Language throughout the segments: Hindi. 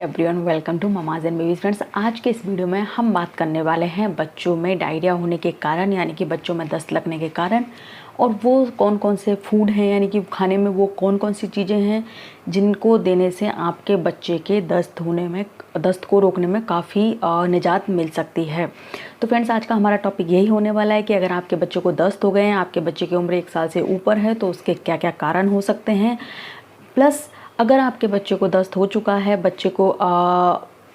Everyone, welcome to mamas and babies. Friends, आज के इस वीडियो में हम बात करने वाले हैं बच्चों में डायरिया होने के कारण, यानी कि बच्चों में दस्त लगने के कारण, और वो कौन कौन से फूड हैं, यानी कि खाने में वो कौन कौन सी चीज़ें हैं जिनको देने से आपके बच्चे के दस्त को रोकने में काफ़ी निजात मिल सकती है। तो फ्रेंड्स, आज का हमारा टॉपिक यही होने वाला है कि अगर आपके बच्चों को दस्त हो गए हैं, आपके बच्चे की उम्र 1 साल से ऊपर है, तो उसके क्या क्या कारण हो सकते हैं। प्लस अगर आपके बच्चे को दस्त हो चुका है, बच्चे को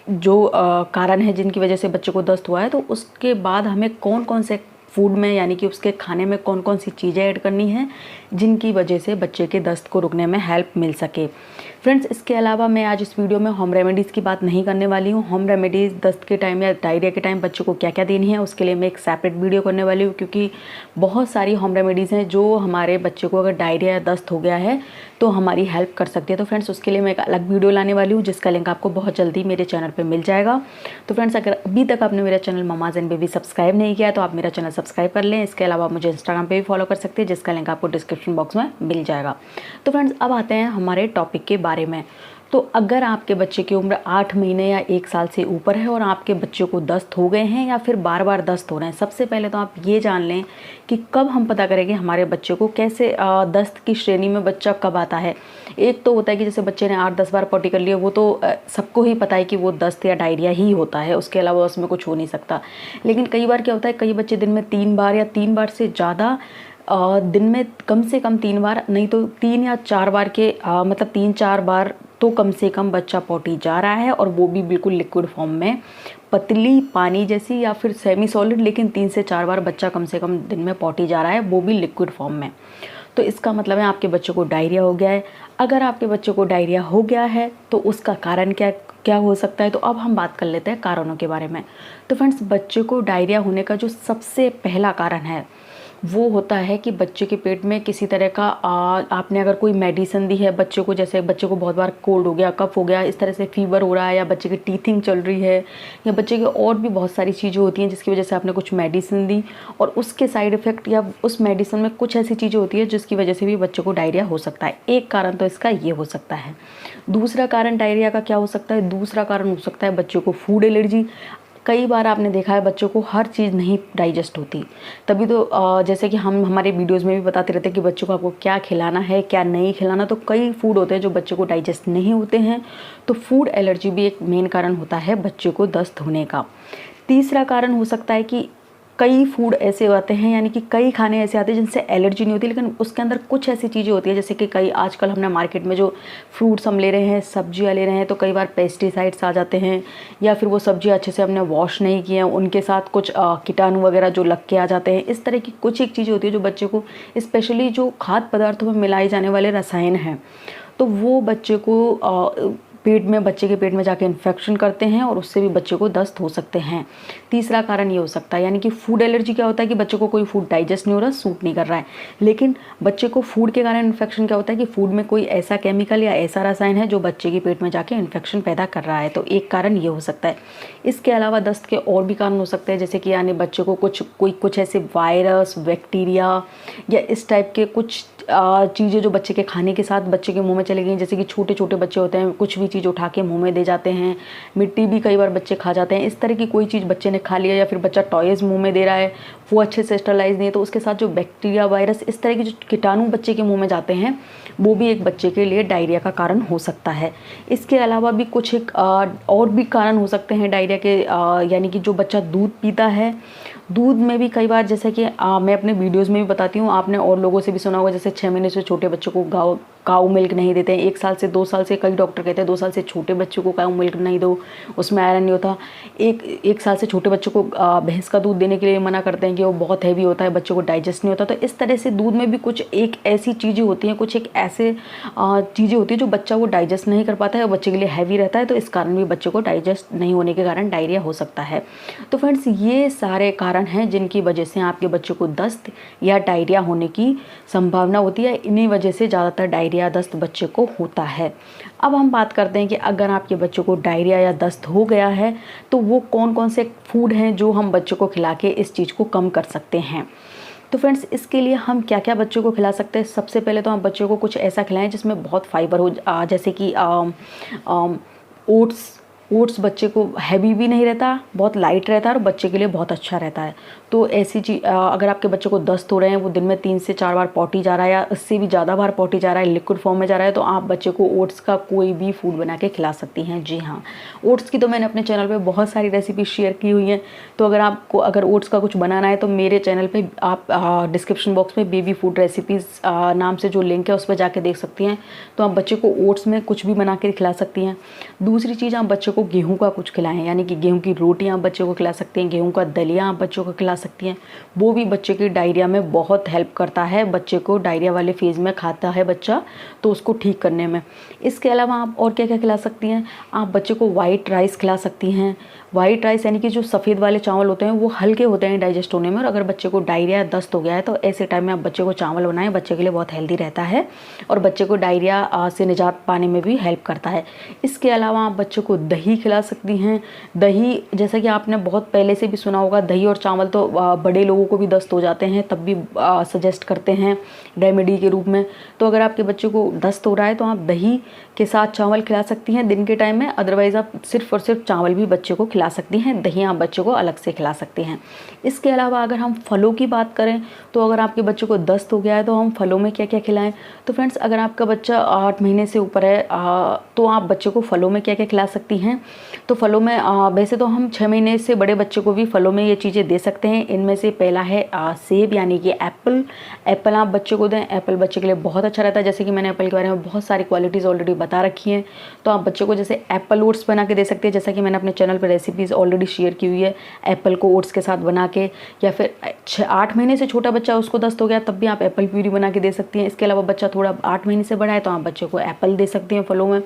जो कारण है जिनकी वजह से बच्चे को दस्त हुआ है, तो उसके बाद हमें कौन कौन से फूड में, यानी कि उसके खाने में कौन कौन सी चीज़ें ऐड करनी है जिनकी वजह से बच्चे के दस्त को रुकने में हेल्प मिल सके। फ्रेंड्स, इसके अलावा मैं आज इस वीडियो में होम रेमेडीज़ की बात नहीं करने वाली हूँ। होम रेमेडीज़ दस्त के टाइम या डायरिया के टाइम बच्चों को क्या क्या देनी है, उसके लिए मैं एक सेपरेट वीडियो करने वाली हूँ, क्योंकि बहुत सारी होम रेमेडीज़ हैं जो हमारे बच्चे को अगर डायरिया या दस्त हो गया है तो हमारी हेल्प कर सकती है। तो फ्रेंड्स, उसके लिए मैं एक अलग वीडियो लाने वाली हूँ जिसका लिंक आपको बहुत जल्दी मेरे चैनल पे मिल जाएगा। तो फ्रेंड्स, अगर अभी तक आपने मेरा channel mama's and baby subscribe नहीं किया है तो आप मेरा चैनल सब्सक्राइब कर लें। इसके अलावा मुझे इंस्टाग्राम पे भी फॉलो कर सकते हैं जिसका लिंक आपको डिस्क्रिप्शन बॉक्स में मिल जाएगा। तो फ्रेंड्स, अब आते हैं हमारे टॉपिक के बारे में। तो अगर आपके बच्चे की उम्र 8 महीने या 1 साल से ऊपर है और आपके बच्चे को दस्त हो गए हैं या फिर बार बार दस्त हो रहे हैं, सबसे पहले तो आप ये जान लें कि कब हम पता करेंगे हमारे बच्चे को कैसे दस्त की श्रेणी में बच्चा कब आता है। एक तो होता है कि जैसे बच्चे ने 8-10 बार पॉटी कर लिया, वो तो सबको ही पता है कि वो दस्त या डायरिया ही होता है, उसके अलावा उसमें कुछ हो नहीं सकता। लेकिन कई बार क्या होता है, कई बच्चे दिन में 3 बार या 3 बार से ज़्यादा दिन में कम से कम 3 बार, नहीं तो 3 या 4 बार के मतलब 3-4 बार तो कम से कम बच्चा पॉटी जा रहा है, और वो भी बिल्कुल लिक्विड फॉर्म में, पतली पानी जैसी या फिर सेमी सॉलिड, लेकिन 3 से 4 बार बच्चा कम से कम दिन में पॉटी जा रहा है, वो भी लिक्विड फॉर्म में। तो इसका मतलब है आपके बच्चे को डायरिया हो गया है। अगर आपके बच्चे को डायरिया हो गया है तो उसका कारण क्या क्या हो सकता है। तो अब हम बात कर लेते हैं कारणों के बारे में। तो फ्रेंड्स, बच्चे को डायरिया होने का जो सबसे पहला कारण है वो होता है कि बच्चे के पेट में किसी तरह का आपने अगर कोई मेडिसिन दी है बच्चे को, जैसे बच्चे को बहुत बार कोल्ड हो गया, कफ हो गया, इस तरह से फीवर हो रहा है, या बच्चे की टीथिंग चल रही है, या बच्चे की और भी बहुत सारी चीज़ें होती हैं जिसकी वजह से आपने कुछ मेडिसिन दी और उसके साइड इफ़ेक्ट या उस मेडिसिन में कुछ ऐसी चीज़ें होती है जिसकी वजह से भी बच्चे को डायरिया हो सकता है। एक कारण तो इसका ये हो सकता है। दूसरा कारण डायरिया का क्या हो सकता है, दूसरा कारण हो सकता है बच्चों को फूड एलर्जी। कई बार आपने देखा है बच्चों को हर चीज़ नहीं डाइजेस्ट होती, तभी तो जैसे कि हम हमारे वीडियोस में भी बताते रहते हैं कि बच्चों को आपको क्या खिलाना है क्या नहीं खिलाना। तो कई फूड होते हैं जो बच्चे को डाइजेस्ट नहीं होते हैं, तो फूड एलर्जी भी एक मेन कारण होता है बच्चे को दस्त होने का। तीसरा कारण हो सकता है कि कई फूड ऐसे आते हैं, यानी कि कई खाने ऐसे आते हैं जिनसे एलर्जी नहीं होती, लेकिन उसके अंदर कुछ ऐसी चीज़ें होती है, जैसे कि कई आजकल हमने मार्केट में जो फ्रूट्स हम ले रहे हैं, सब्जियां ले रहे हैं, तो कई बार पेस्टिसाइड्स आ जाते हैं, या फिर वो सब्जियां अच्छे से हमने वॉश नहीं किए हैं, उनके साथ कुछ कीटाणु वगैरह जो लग के आ जाते हैं। इस तरह की कुछ एक चीज़ें होती है जो बच्चे को, स्पेशली जो खाद्य पदार्थों में मिलाए जाने वाले रसायन हैं, तो वो बच्चे को बच्चे के पेट में जाके इन्फेक्शन करते हैं और उससे भी बच्चे को दस्त हो सकते हैं। तीसरा कारण ये हो सकता है, यानी कि फूड एलर्जी क्या होता है कि बच्चे को कोई फूड डाइजेस्ट नहीं हो रहा, सूट नहीं कर रहा है, लेकिन बच्चे को फूड के कारण इन्फेक्शन क्या होता है कि फूड में कोई ऐसा केमिकल या ऐसा रसायन है जो बच्चे के पेट में जाके इन्फेक्शन पैदा कर रहा है। तो एक कारण ये हो सकता है। इसके अलावा दस्त के और भी कारण हो सकते हैं, जैसे कि यानी बच्चे को कुछ ऐसे वायरस, बैक्टीरिया या इस टाइप के कुछ चीज़ें जो बच्चे के खाने के साथ बच्चे के मुंह में चली गई, जैसे कि छोटे छोटे बच्चे होते हैं, कुछ भी चीज़ उठा के मुंह में दे जाते हैं, मिट्टी भी कई बार बच्चे खा जाते हैं। इस तरह की कोई चीज़ बच्चे ने खा लिया, या फिर बच्चा टॉयज़ मुंह में दे रहा है, वो अच्छे से स्टरलाइज नहीं है, तो उसके साथ जो बैक्टीरिया, वायरस, इस तरह के जो कीटाणु बच्चे के मुंह में जाते हैं, वो भी एक बच्चे के लिए डायरिया का कारण हो सकता है। इसके अलावा भी कुछ एक और भी कारण हो सकते हैं डायरिया के, यानी कि जो बच्चा दूध पीता है, दूध में भी कई बार, जैसे कि मैं अपने वीडियोस में भी बताती हूँ, आपने और लोगों से भी सुना होगा, जैसे 6 महीने से छोटे बच्चों को काऊ मिल्क नहीं देते हैं। 1 साल से 2 साल से, कई डॉक्टर कहते हैं 2 साल से छोटे बच्चों को काऊ मिल्क नहीं दो, उसमें आयरन नहीं होता। एक साल से छोटे बच्चों को भैंस का दूध देने के लिए मना करते हैं कि वो बहुत हैवी होता है, बच्चों को डाइजेस्ट नहीं होता। तो इस तरह से दूध में भी कुछ एक ऐसी चीज़ें होती हैं, कुछ एक ऐसे चीज़ें होती है जो बच्चा वो डाइजेस्ट नहीं कर पाता है और बच्चे के लिए हैवी रहता है, तो इस कारण भी बच्चे को डाइजेस्ट नहीं होने के कारण डायरिया हो सकता है। तो फ्रेंड्स, ये सारे कारण हैं जिनकी वजह से आपके बच्चे को दस्त या डायरिया होने की संभावना होती है। इन्हीं वजह से ज़्यादातर डायरिया दस्त बच्चे को होता है। अब हम बात करते हैं कि अगर आपके बच्चे को डायरिया या दस्त हो गया है तो वो कौन कौन से फूड हैं जो हम बच्चों को खिला के इस चीज़ को कम कर सकते हैं। तो फ्रेंड्स इसके लिए हम क्या क्या बच्चों को खिला सकते हैं? सबसे पहले तो हम बच्चों को कुछ ऐसा खिलाएं जिसमें बहुत फाइबर हो, जैसे कि ओट्स बच्चे को हैवी भी नहीं रहता, बहुत लाइट रहता है और बच्चे के लिए बहुत अच्छा रहता है। तो ऐसी चीज़, अगर आपके बच्चे को दस्त हो रहे हैं, वो दिन में 3 से 4 बार पॉटी जा रहा है या इससे भी ज़्यादा बार पॉटी जा रहा है, लिक्विड फॉर्म में जा रहा है, तो आप बच्चे को ओट्स का कोई भी फूड बना के खिला सकती हैं। जी हाँ, ओट्स की तो मैंने अपने चैनल पे बहुत सारी रेसिपी शेयर की हुई हैं। तो अगर ओट्स का कुछ बनाना है तो मेरे चैनल पे आप डिस्क्रिप्शन बॉक्स में बेबी फूड रेसिपीज़ नाम से जो लिंक है उस पर जाके देख सकती हैं। तो आप बच्चे को ओट्स में कुछ भी बना के खिला सकती हैं। दूसरी चीज़, आप बच्चे को गेहूँ का कुछ खिलाएं, यानी कि गेहूँ की रोटियाँ आप बच्चे को खिला सकती हैं, गेहूँ का दलिया आप बच्चों को खिला सकती हैं। वो भी बच्चे की डायरिया में बहुत हेल्प करता है। बच्चे को डायरिया वाले फेज़ में खाता है बच्चा, तो उसको ठीक करने में। इसके अलावा आप और क्या क्या खिला सकती हैं? आप बच्चे को वाइट राइस खिला सकती हैं। वाइट राइस यानी कि जो सफ़ेद वाले चावल होते हैं वो हल्के होते हैं डाइजेस्ट होने में, और अगर बच्चे को डायरिया या दस्त हो गया है तो ऐसे टाइम में आप बच्चे को चावल बनाएं, बच्चे के लिए बहुत हेल्दी रहता है और बच्चे को डायरिया से निजात पाने में भी हेल्प करता है। इसके अलावा आप बच्चे को दही खिला सकती हैं। दही, जैसा कि आपने बहुत पहले से भी सुना होगा, दही और चावल तो बड़े लोगों को भी दस्त हो जाते हैं तब भी सजेस्ट करते हैं रेमेडी के रूप में। तो अगर आपके बच्चे को दस्त हो रहा है तो आप दही के साथ चावल खिला सकती हैं दिन के टाइम में। अदरवाइज़ आप सिर्फ और सिर्फ चावल भी बच्चे को खिला सकती हैं, दही आप बच्चे को अलग से खिला सकती हैं। इसके अलावा अगर हम फलों की बात करें तो अगर आपके बच्चे को दस्त हो गया है तो हम फलों में क्या क्या खिलाएं? तो फ्रेंड्स, अगर आपका बच्चा 8 महीने से ऊपर है तो आप बच्चे को फलों में क्या क्या खिला सकती हैं? तो फलों में वैसे तो हम 6 महीने से बड़े बच्चे को भी फलों में ये चीज़ें दे सकते हैं। इनमें से पहला है सेब, यानी कि एप्पल आप बच्चे को दें। एप्पल बच्चे के लिए बहुत अच्छा रहता है, जैसे कि मैंने एप्पल के बारे में बहुत सारी क्वालिटीज़ ऑलरेडी बता रखी हैं। तो आप बच्चे को जैसे एप्पल ओट्स बना के दे सकते हैं, जैसा कि मैंने अपने चैनल पर रेसिपीज़ ऑलरेडी शेयर की हुई है। एप्पल को ओट्स के साथ बना के, या फिर 8 महीने से छोटा बच्चा उसको दस्त हो गया तब भी आप एप्पल प्यूरी बना के दे सकती हैं। इसके अलावा बच्चा थोड़ा 8 महीने से बड़ा है तो आप बच्चे को एप्पल दे सकती हैं फलों में।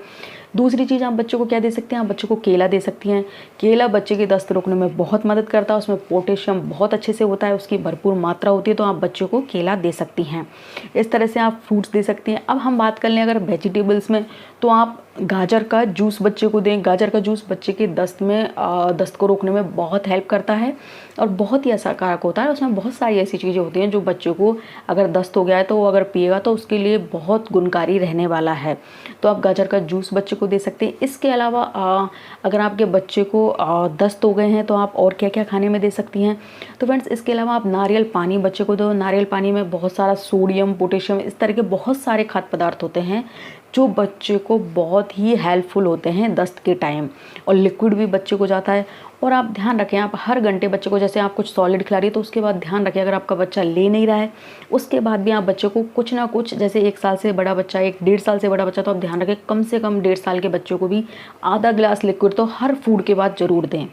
दूसरी चीज़, आप बच्चे को क्या दे सकते हैं? आप बच्चे को केला दे सकती हैं। केला बच्चे की दस्त रोकने में बहुत मदद करता है, उसमें पोटेशियम बहुत अच्छे से होता है, उसकी भरपूर मात्रा होती है, तो आप बच्चे को केला दे सकती हैं। इस तरह से आप फ्रूट्स दे सकती हैं। अब हम बात कर लें अगर वेजिटेबल्स में, तो आप गाजर का जूस बच्चे को दें। गाजर का जूस बच्चे के दस्त को रोकने में बहुत हेल्प करता है और बहुत ही असरकारक होता है। उसमें बहुत सारी ऐसी चीज़ें होती हैं जो बच्चे को, अगर दस्त हो गया है तो वो अगर पिएगा तो उसके लिए बहुत गुणकारी रहने वाला है। तो आप गाजर का जूस बच्चे को दे सकते हैं। इसके अलावा अगर आपके बच्चे को दस्त हो गए हैं तो आप और क्या क्या खाने में दे सकती हैं? तो फ्रेंड्स, इसके अलावा आप नारियल पानी बच्चे को दो। नारियल पानी में बहुत सारा सोडियम, पोटेशियम, इस तरह के बहुत सारे खाद्य पदार्थ होते हैं जो बच्चे को बहुत ही हेल्पफुल होते हैं दस्त के टाइम, और लिक्विड भी बच्चे को जाता है। और आप ध्यान रखें, आप हर घंटे बच्चे को, जैसे आप कुछ सॉलिड खिला रही है तो उसके बाद ध्यान रखें अगर आपका बच्चा ले नहीं रहा है उसके बाद भी आप बच्चे को कुछ ना कुछ, जैसे 1 साल से बड़ा बच्चा, 1-1.5 साल से बड़ा बच्चा, तो आप ध्यान रखें कम से कम 1.5 साल के बच्चों को भी आधा गिलास लिक्विड तो हर फूड के बाद ज़रूर दें।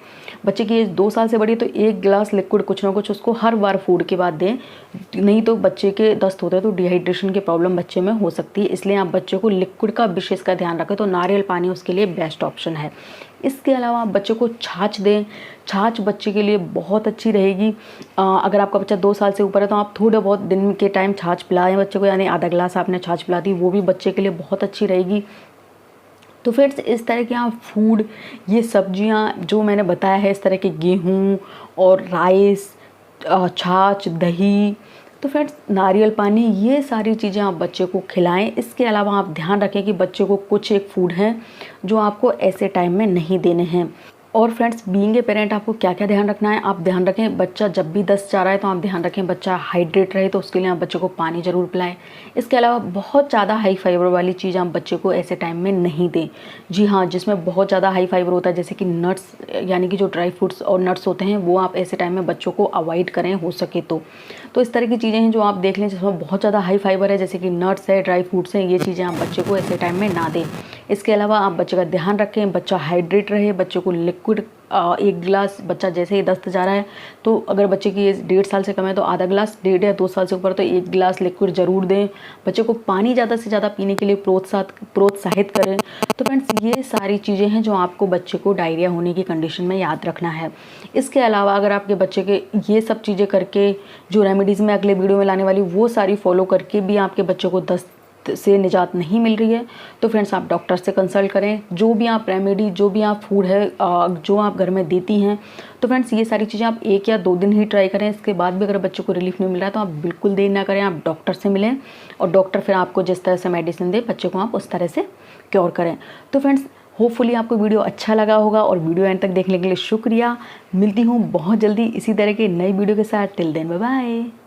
बच्चे की एज 2 साल से बड़ी है तो 1 गिलास लिक्विड कुछ ना कुछ उसको हर बार फूड के बाद दें, नहीं तो बच्चे के दस्त होते हैं तो डिहाइड्रेशन की प्रॉब्लम बच्चे में हो सकती है। इसलिए आप बच्चे को लिक्विड का विशेष का ध्यान रखें, तो नारियल पानी उसके लिए बेस्ट ऑप्शन है। इसके अलावा आप बच्चे को छाछ दें। छाछ बच्चे के लिए बहुत अच्छी रहेगी। अगर आपका बच्चा 2 साल से ऊपर है तो आप थोड़ा बहुत दिन के टाइम छाछ पिलाएं बच्चे को, यानी आधा गिलास आपने छाछ पिला दी, वो भी बच्चे के लिए बहुत अच्छी रहेगी। तो फिर इस तरह के आप फूड, ये सब्जियां जो मैंने बताया है, इस तरह के गेहूँ और राइस, छाछ, दही, तो फ्रेंड्स नारियल पानी, ये सारी चीज़ें आप बच्चे को खिलाएं। इसके अलावा आप ध्यान रखें कि बच्चे को कुछ एक फूड हैं जो आपको ऐसे टाइम में नहीं देने हैं। और फ्रेंड्स, बीइंग ए पेरेंट आपको क्या क्या ध्यान रखना है? आप ध्यान रखें बच्चा जब भी दस्त जा रहा है तो आप ध्यान रखें बच्चा हाइड्रेट रहे, तो उसके लिए आप बच्चे को पानी ज़रूर पिलाएं। इसके अलावा बहुत ज़्यादा हाई फाइबर वाली चीज़ आप बच्चे को ऐसे टाइम में नहीं दें। जी हाँ, जिसमें बहुत ज़्यादा हाई फाइबर होता है, जैसे कि नट्स, यानी कि जो ड्राई फ्रूट्स और नट्स होते हैं, वो आप ऐसे टाइम में बच्चों को अवॉइड करें हो सके तो इस तरह की चीज़ें हैं जो आप देख लें जिसमें बहुत ज़्यादा हाई फाइबर है, जैसे कि नट्स है, ड्राई फ्रूट्स हैं, ये चीज़ें आप बच्चे को ऐसे टाइम में ना दें। इसके अलावा आप बच्चे का ध्यान रखें, बच्चा हाइड्रेट रहे, बच्चे को लिक्विड 1 गिलास, बच्चा जैसे ही दस्त जा रहा है तो अगर बच्चे की एज 1.5 साल से कम है तो आधा गिलास, 1.5 या 2 साल से ऊपर तो 1 गिलास लिक्विड ज़रूर दें। बच्चे को पानी ज़्यादा से ज़्यादा पीने के लिए प्रोत्साहित करें। तो फ्रेंड्स, ये सारी चीज़ें हैं जो आपको बच्चे को डायरिया होने की कंडीशन में याद रखना है। इसके अलावा अगर आपके बच्चे के ये सब चीज़ें करके, जो रेमेडीज़ में अगले वीडियो में लाने वाली, वो सारी फॉलो करके भी आपके बच्चे को दस्त से निजात नहीं मिल रही है तो फ्रेंड्स आप डॉक्टर से कंसल्ट करें। जो भी आप रेमेडी, जो भी आप फूड है जो आप घर में देती हैं, तो फ्रेंड्स ये सारी चीज़ें आप 1 या 2 दिन ही ट्राई करें। इसके बाद भी अगर बच्चों को रिलीफ नहीं मिल रहा है तो आप बिल्कुल देर ना करें, आप डॉक्टर से मिलें और डॉक्टर फिर आपको जिस तरह से मेडिसिन दे बच्चे को आप उस तरह से क्योर करें। तो फ्रेंड्स होपफुली आपको वीडियो अच्छा लगा होगा और वीडियो एंड तक देखने के लिए शुक्रिया। मिलती हूँ बहुत जल्दी इसी तरह के नई वीडियो के साथ। Till then bye bye.